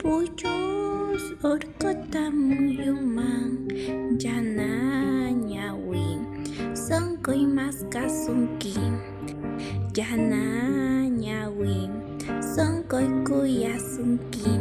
Puyos orkota muyuman yana ñawi sonkoy maskasunki yana ñawi sonkoy kuyasunki.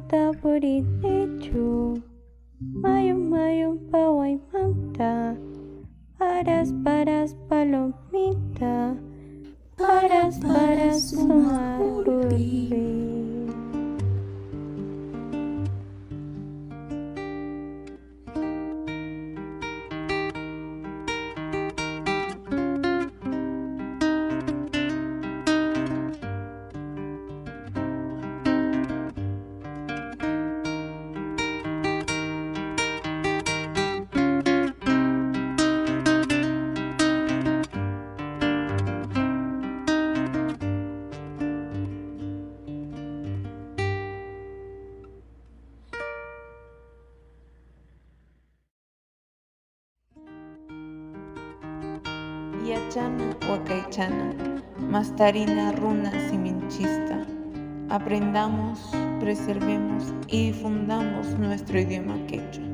Tapuri techo, mayum paway manta, paras palomita, paras sumarulpi. Yachana Huacaychana, Mastarina Runa Siminchista. Aprendamos, preservemos y difundamos nuestro idioma quechua.